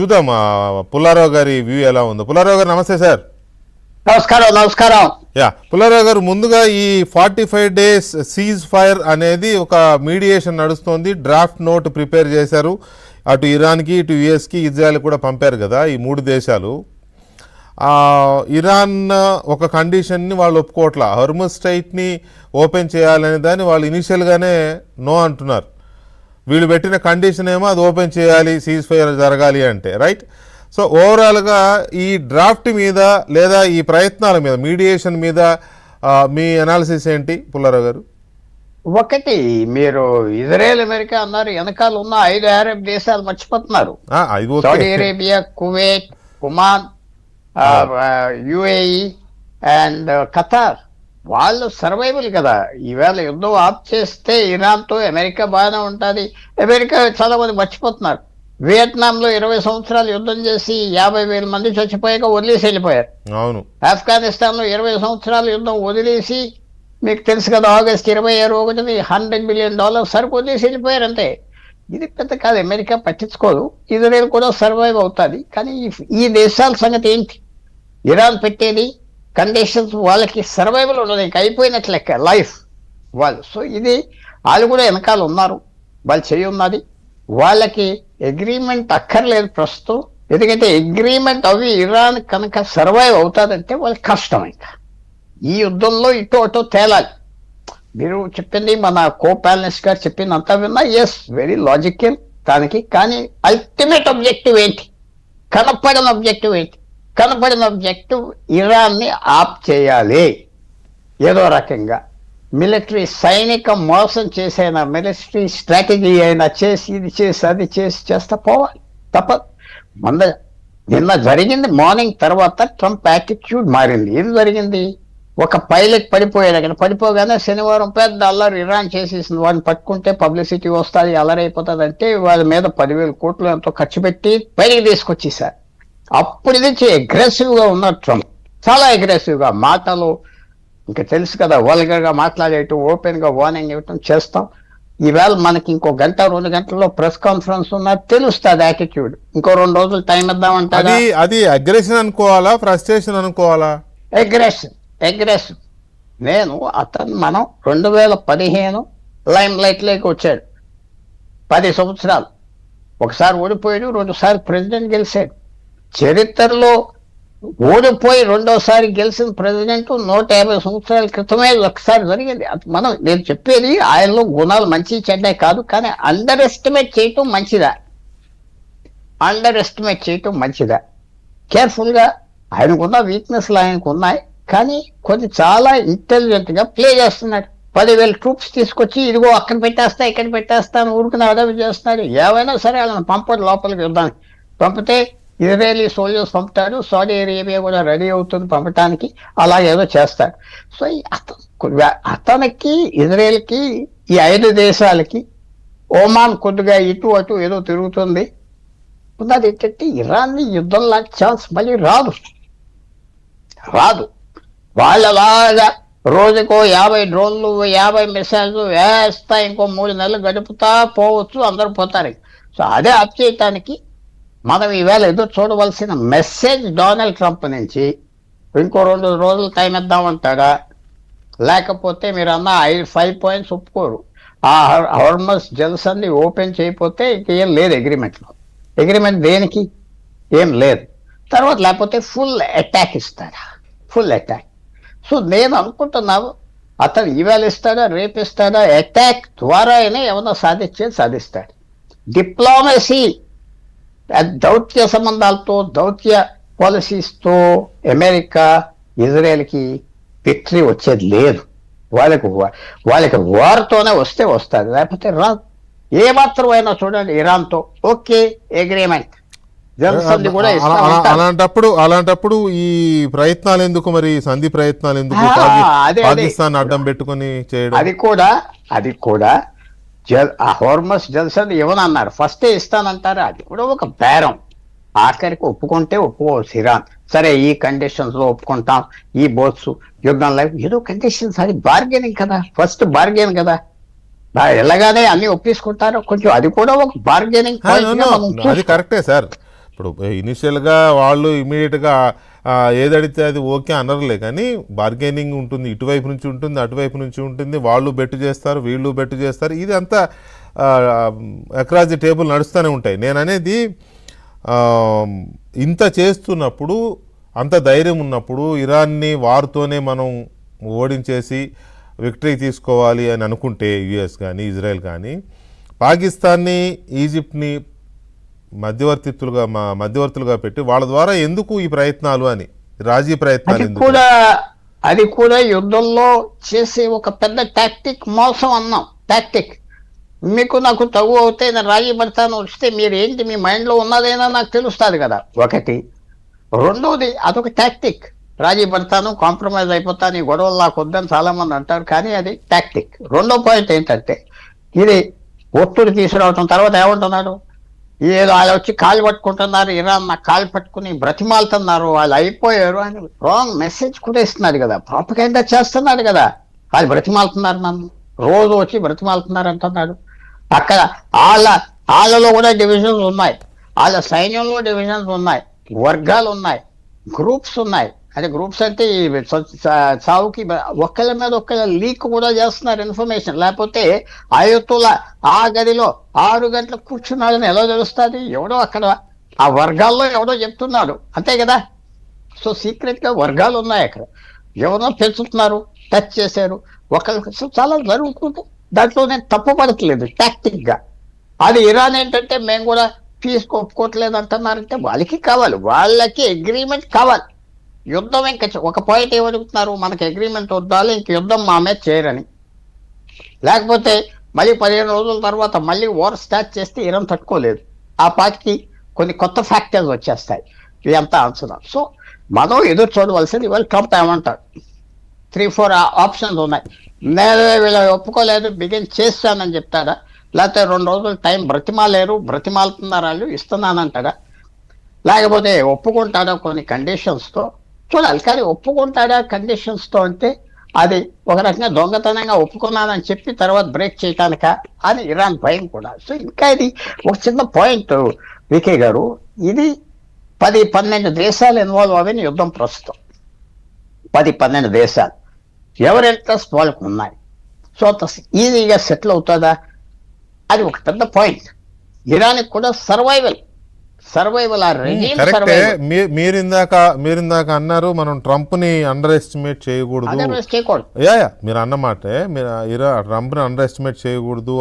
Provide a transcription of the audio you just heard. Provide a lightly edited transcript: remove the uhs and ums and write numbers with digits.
చూద్దాం పుల్లారావు గారి వ్యూ ఎలా ఉందో. పుల్లారావు గారు నమస్తే సార్. నమస్కారం. పుల్లారావు గారు, ముందుగా ఈ 45 days సీజ్ ఫైర్ అనేది ఒక మీడియేషన్ నడుస్తోంది. డ్రాఫ్ట్ నోట్ ప్రిపేర్ చేశారు. అటు ఇరాన్కి, ఇటు యుఎస్కి, ఇజ్రాయెల్ కూడా పంపారు కదా ఈ 3 దేశాలు. ఇరాన్ ఒక కండిషన్ని వాళ్ళు ఒప్పుకోవట్లా, హర్ముజ్ స్ట్రైట్ని ఓపెన్ చేయాలనే దాన్ని వాళ్ళు ఇనిషియల్గానే నో అంటున్నారు. వీళ్ళు పెట్టిన కండిషన్ ఏమో అది ఓపెన్ చేయాలి, సీజ్ ఫైర్ జరగాలి అంటే, రైట్? సో ఓవరాల్గా ఈ డ్రాఫ్ట్ మీద లేదా ఈ ప్రయత్నాల మీద, మీడియేషన్ మీద మీ అనాలిసిస్ ఏంటి పుల్లారావు గారు? ఒకటి, మీరు ఇజ్రాయెల్ అమెరికా అన్నారు, వెనకాల ఉన్న 5 అరబ్ దేశాలు మర్చిపోతున్నారు. Saudi Arabia, Kuwait, Oman, UAE and Qatar. వాళ్ళు సర్వైవల్ కదా. ఈవేళ యుద్ధం ఆఫ్ చేస్తే ఇరాన్తో అమెరికా బాగానే ఉంటుంది. అమెరికా చాలా మంది మర్చిపోతున్నారు. వియత్నాంలో 20 సంవత్సరాలు యుద్ధం చేసి 50,000 మంది చచ్చిపోయాక వదిలేసి వెళ్ళిపోయారు. అవును. ఆఫ్ఘనిస్తాన్లో 20 సంవత్సరాలు యుద్ధం వదిలేసి, మీకు తెలుసు కదా, ఆగస్ట్ 26ని $100 బిలియన్ సరుకు వదిలేసి వెళ్ళిపోయారు అంతే. ఇది పెద్ద కాదు, అమెరికా పట్టించుకోదు. ఇజ్రాయెల్ కూడా సర్వైవ్ అవుతుంది. కానీ ఈ దేశాల సంగతి ఏంటి? ఇరాన్ పెట్టేది కండిషన్స్, వాళ్ళకి సర్వైవల్ ఉండదు, ఇంక అయిపోయినట్లు లెక్క లైఫ్ వాళ్ళు. సో ఇది వాళ్ళు కూడా వెనకాల ఉన్నారు, వాళ్ళు చేయి ఉన్నది. వాళ్ళకి అగ్రిమెంట్ అక్కర్లేదు ప్రస్తుతం. ఎందుకంటే అగ్రిమెంట్ అవి ఇరాన్ కనుక సర్వైవ్ అవుతుందంటే వాళ్ళకి కష్టం. ఇంకా ఈ యుద్ధంలో ఇటు అటు తేలాలి. మీరు చెప్పింది, మన కో ప్యానలిస్ట్ గారు చెప్పింది అంతా విన్నా, ఎస్, వెరీ లాజికల్ దానికి. కానీ అల్టిమేట్ ఆబ్జెక్టివ్ ఏంటి? కనపడిన ఆబ్జెక్టివ్ ఏంటి? కనపడిన ఆబ్జెక్టివ్ ఇరాన్ని ఆప్ చేయాలి ఏదో రకంగా. మిలిటరీ సైనిక మోసం చేసైనా, మిలిటరీ స్ట్రాటజీ అయినా చేసి, ఇది చేసి, అది చేస్తా పోవాలి తప్ప. నిన్న జరిగింది మార్నింగ్ తర్వాత ట్రంప్ యాటిట్యూడ్ మారింది. ఏం జరిగింది? ఒక పైలట్ పడిపోయాడు. అక్కడ పడిపోగానే శనివారం పెద్ద అల్లరి ఇరాన్ చేసేసింది. వాడిని పట్టుకుంటే పబ్లిసిటీ వస్తుంది, అల్లరి అయిపోతుంది అంటే వాళ్ళ మీద 10,000 కోట్లు ఎంతో ఖర్చు పెట్టి బయటికి తీసుకొచ్చేసారు. అప్పుడు నుంచి అగ్రెసివ్ గా ఉన్నారు ట్రంప్, చాలా అగ్రెసివ్ గా. మాటలు ఇంకా తెలుసు కదా, వల్గర్ గా మాట్లాడేయటం, ఓపెన్ గా వార్నింగ్ ఇవ్వటం చేస్తాం. ఈవేళ మనకి ఇంకో 1-2 గంటల్లో ప్రెస్ కాన్ఫరెన్స్ ఉన్నా తెలుస్తుంది యాటిట్యూడ్. ఇంకో 2 రోజులు టైం ఇద్దామంటారా? అది అగ్రెషన్ అనుకోవాలా, ఫ్రస్ట్రేషన్ అనుకోవాలా? అగ్రెషన్. మనం 2015 లైమ్ లైట్ లోకి వచ్చాడు. 10 సంవత్సరాలు. ఒకసారి ఓడిపోయాడు, 2 సార్లు ప్రెసిడెంట్ గెలిచాడు. చరిత్రలో ఓడిపోయి 2వ సారి గెలిచిన ప్రెసిడెంట్ 150 సంవత్సరాల క్రితమే ఒకసారి జరిగింది. నేను చెప్పేది ఆయనలో గుణాలు మంచి చెడ్డే కాదు, కానీ అండర్ ఎస్టిమేట్ చేయటం మంచిదా? కేర్ఫుల్ గా, ఆయనకున్న వీక్నెస్లు ఆయనకు ఉన్నాయి, కానీ కొన్ని చాలా ఇంటెలిజెంట్ గా ప్లే చేస్తున్నాడు. 10,000 ట్రూప్స్ తీసుకొచ్చి, ఇదిగో అక్కడ పెట్టేస్తా, ఇక్కడ పెట్టేస్తా అని ఊరుకుని అడవి చేస్తున్నాడు. ఏవైనా సరే వాళ్ళని పంపడు లోపలికి యుద్ధానికి. పంపితే ఇజ్రాయేలీ సోల్జర్స్ పంపుతాడు, సౌదీ అరేబియా కూడా రెడీ అవుతుంది పంపటానికి, అలా ఏదో చేస్తాడు. సో అతనికి, ఇజ్రాయెల్కి, ఈ 5 దేశాలకి, ఒమాన్ కొద్దిగా ఇటు అటు ఏదో తిరుగుతుంది. ఉన్నది ఏంటంటే ఇరాన్ని యుద్ధం లాంటి ఛాన్స్ మళ్ళీ రాదు. వాళ్ళలాగా రోజుకో 50 డ్రోన్లు, 50 మిసైల్స్ వేస్తా, ఇంకో 3 నెలలు గడుపుతా పోవచ్చు, అందరూ పోతారు. సో అదే ఆప్ చేయటానికి మనం ఈవేళ ఏదో చూడవలసిన మెసేజ్ డొనాల్డ్ ట్రంప్ నుంచి, ఇంకో 2 రోజులు టైం ఇద్దామంటాడా, లేకపోతే మీరు అన్న 5 పాయింట్స్ ఒప్పుకోరు. ఆ హోర్మస్ జల్సన్ని ఓపెన్ చేయకపోతే ఇంకేం లేదు అగ్రిమెంట్ దేనికి ఏం లేదు. తర్వాత లేకపోతే ఫుల్ అటాక్ ఇస్తాడా? Full attack. సో నేను అనుకుంటున్నాను, అతను ఈవేళ ఇస్తాడా, రేపు ఇస్తాడా, అటాక్ ద్వారా అయినా ఏమన్నా సాధిస్తాడు. డిప్లొమసీ, దౌత్య సంబంధాలతో, దౌత్య పాలసీస్తో అమెరికా, ఇజ్రాయెల్కి విక్టరీ వచ్చేది లేదు. వాళ్ళకి వార్తోనే వస్తుంది, లేకపోతే రాదు. ఏమాత్రమైనా చూడండి, ఇరాన్తో ఓకే అగ్రిమెంట్, అలాంటప్పుడు ఈ ప్రయత్నాలు ఎందుకు మరి? సంధి ప్రయత్నాలు ఎందుకు? పాకిస్తాన్ అడ్డం పెట్టుకుని చేయడం. అది కూడా హోర్మస్ జల్సన్ ఇవ్వనన్నారు, ఫస్టే ఇస్తానంటారు. అది కూడా ఒక బేరం. ఆఖరికి ఒప్పుకుంటే ఒప్పుకోవచ్చు ఇరాన్. సరే, ఈ కండిషన్స్ లో ఒప్పుకుంటాం, ఈ బోట్స్ యుద్ధంలో ఏదో కండిషన్స్, అది బార్గెనింగ్ కదా, ఫస్ట్ బార్గెన్ కదా. ఎలాగానే అన్ని ఒప్పించుకుంటారు కొంచెం, అది కూడా ఒక బార్గెనింగ్. అది కరెక్టే సార్. ఇప్పుడు ఇనిషియల్గా వాళ్ళు ఇమీడియట్గా ఏదడితే అది ఓకే అనరులే, కానీ బార్గెనింగ్ ఉంటుంది, ఇటువైపు నుంచి ఉంటుంది, అటువైపు నుంచి ఉంటుంది, వాళ్ళు బెట్టు చేస్తారు, వీళ్ళు బెట్టు చేస్తారు, ఇది అంతా అక్రాస్ ది టేబుల్ నడుస్తూనే ఉంటాయి. నేను అనేది ఇంత చేస్తున్నప్పుడు, అంత ధైర్యం ఉన్నప్పుడు, ఇరాన్ని వార్తోనే మనం ఓడించేసి విక్టరీ తీసుకోవాలి అని అనుకుంటే యుఎస్ కానీ ఇజ్రాయెల్ కానీ పాకిస్తాన్ని, ఈజిప్ట్ని మధ్యవర్తులుగా పెట్టి వాళ్ళ ద్వారా ఎందుకు ఈ ప్రయత్నాలు అని, రాజీ ప్రయత్నాలు ఎందుకు? అది కూడా యుద్ధంలో చేసే ఒక పెద్ద టాక్టిక్, మోసం అన్నాం టాక్టిక్. మీకు నాకు తగు అవుతే నేను రాజీ పడతాను వస్తే మీరు ఏంటి మీ మైండ్లో ఉన్నదైనా నాకు తెలుస్తుంది కదా, ఒకటి. రెండోది అదొక టాక్టిక్, రాజీ పడతాను, కాంప్రమైజ్ అయిపోతాను, ఈ గొడవలు నాకు వద్దని చాలా మంది అంటారు, కానీ అది టాక్టిక్. రెండో పాయింట్ ఏంటంటే ఇది ఒత్తిడి తీసుకురావటం. తర్వాత ఏమంటున్నాడు, ఏదో వాళ్ళు వచ్చి కాలు పట్టుకుంటున్నారు, ఇరాన్ నాకు కాలు పట్టుకుని బ్రతిమాలుతున్నారు, వాళ్ళు అయిపోయారు అని రాంగ్ మెసేజ్ కూడా ఇస్తున్నాడు కదా, ప్రాపగెండా చేస్తున్నాడు కదా. వాళ్ళు బ్రతిమాలుతున్నారు, నన్ను రోజు వచ్చి బ్రతిమాలుతున్నారు అంటున్నాడు. అక్కడ వాళ్ళలో కూడా డివిజన్స్ ఉన్నాయి, వాళ్ళ సైన్యంలో డివిజన్స్ ఉన్నాయి, వర్గాలు ఉన్నాయి, గ్రూప్స్ ఉన్నాయి. అంటే గ్రూప్స్ అంటే ఈ చావుకి ఒక్కళ్ళ మీద ఒక్కళ్ళ లీక్ కూడా చేస్తున్నారు ఇన్ఫర్మేషన్. లేకపోతే ఆయుత్తుల ఆ గదిలో 6 గంటలకు కూర్చున్నాడని ఎలా తెలుస్తుంది? ఎవడో అక్కడ ఆ వర్గాల్లో ఎవడో చెప్తున్నాడు, అంతే కదా. సో సీక్రెట్ గా వర్గాలు ఉన్నాయి అక్కడ, ఎవరో పెంచుతున్నారు, టచ్ చేశారు ఒకళ్ళకి. సో చాలా జరుగుతుంది, దాంట్లో నేను తప్పు పడట్లేదు టాక్టిక్ గా. అది ఇరాన్ ఏంటంటే మేము కూడా పీస్ ఒప్పుకోవట్లేదు అంటున్నారంటే వాళ్ళకి కావాలి, వాళ్ళకి అగ్రిమెంట్ కావాలి. యుద్ధం ఇంకా ఒక పాయింట్ ఏమడుగుతున్నారు, మనకి అగ్రిమెంట్ వద్దాలి, ఇంక యుద్ధం మా మీద చేయరని. లేకపోతే మళ్ళీ 15 రోజుల తర్వాత మళ్ళీ వార్ స్టార్ట్ చేస్తే ఇరాన్ తట్టుకోలేదు, ఆ పార్టీకి కొన్ని కొత్త ఫ్యాక్టర్స్ వచ్చేస్తాయి, ఇదంతా అంచనా. సో మనం ఎదురు చూడవలసింది. ఇవాళ ట్రంప్ ఏమంటారు, 3-4 ఆప్షన్స్ ఉన్నాయి. నేను వీళ్ళు ఒప్పుకోలేదు, బిగిన్ చేస్తానని చెప్తాడా, లేకపోతే 2 రోజులు టైం బ్రతిమాలుతున్నారు వాళ్ళు, ఇస్తున్నానంటాడా, లేకపోతే ఒప్పుకుంటాడా కొన్ని కండిషన్స్తో చూడాలి. కానీ ఒప్పుకుంటాడా కండిషన్స్తో అంటే అది ఒక రకంగా దొంగతనంగా ఒప్పుకున్నానని చెప్పి తర్వాత బ్రేక్ చేయటానిక అని ఇరాన్ భయం కూడా. సో ఇంకా ఇది ఒక చిన్న పాయింట్ వికే గారు, ఇది 10-12 దేశాలు ఇన్వాల్వ్ అవ్వని యుద్ధం ప్రస్తుతం. 10-12 దేశాలు, ఎవరి ఇంట్రెస్ట్ వాళ్ళకు ఉన్నాయి. సో ఈజీగా సెటిల్ అవుతుందా, అది ఒక పెద్ద పాయింట్. ఇరాన్కి కూడా సర్వైవల్ ఆ రెజీమ్ సర్వైవల్. మీరు ఇందాక అన్నారు మనం ట్రంప్ ని అండర్ ఎస్టిమేట్ చేయకూడదు. చేయకూడదు మీరు అన్నమాట, మీరు ట్రంప్ ని అండర్ ఎస్టిమేట్ చేయకూడదు.